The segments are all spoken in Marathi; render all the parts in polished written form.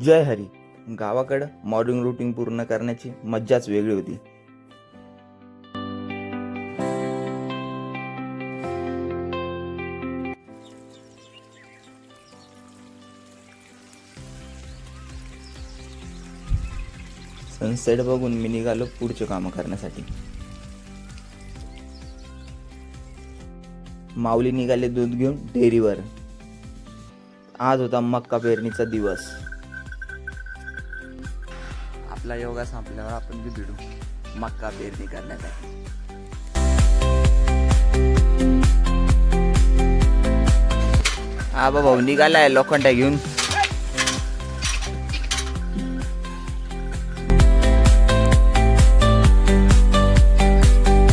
जय हरी. गावाकडं मॉर्निंग रुटीन पूर्ण करण्याची मज्जाच वेगळी होती. सनसेट बघून मी निघालो पुढचे कामं करण्यासाठी. माऊली निघाले दूध घेऊन डेअरीवर. आज होता मक्का पेरणीचा दिवस. आपला योगा संपल्यावर आपण बी भिडू मक्का पेरणी करण्यासाठी. आबा भाऊ निघालाय लोखंडा घेऊन.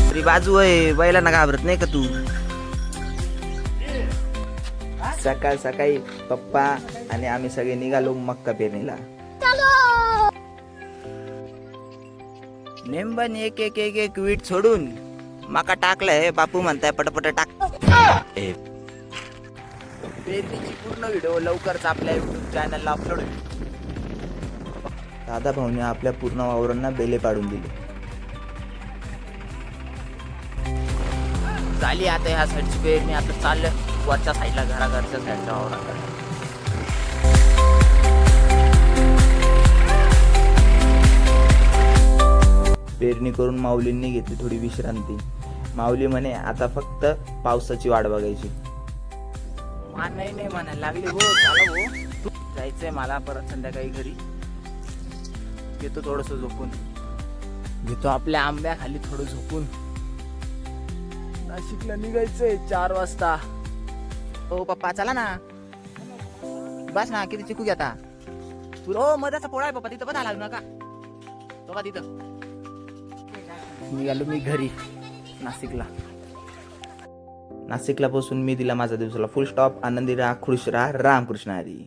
तरी बाजू आहे, बैलांना घाबरत नाही का तू? सकाळ सकाळी पप्पा आणि आम्ही सगळे निघालो मक्का पेरणीला. नेमबान एक एक एक एक वीट सोडून मका टाकलाय. बापू म्हणताय पटपट टाक. पेरणीची पूर्ण व्हिडिओ लवकरच आपल्या युट्यूब चॅनलला अपलोड होईल. दादा भाऊने आपल्या पूर्ण वावरांना बेले पाडून दिले. झाली आता ह्या साईडची पेरणी. आता चाललं वरच्या साईडला, घराघरच्या साईडच्या वावराकडे. पेरणी करून माऊलींनी घेतली थोडी विश्रांती. माऊली म्हणे आता फक्त पावसाची वाट बघायची. नाही म्हणायला लागली. हो चाला हो, जायचंय मला परत संध्याकाळी घरी. घेतो थोडस झोपून, घेतो आपल्या आंब्याखाली थोडं झोपून. नाशिकला निघायचंय 4 वाजता. हो पप्पा चला ना. बस ना, किती चिकू घ्या आता. हो मधाचा पोळा आहे पप्पा, तिथं पण लागू नका. तो का तिथं निघालो मी घरी नाशिकला. नाशिकला बसून मी दिला माझा दिवसाला फुल स्टॉप. आनंदी राहा, खुश राहा. रामकृष्ण हरी.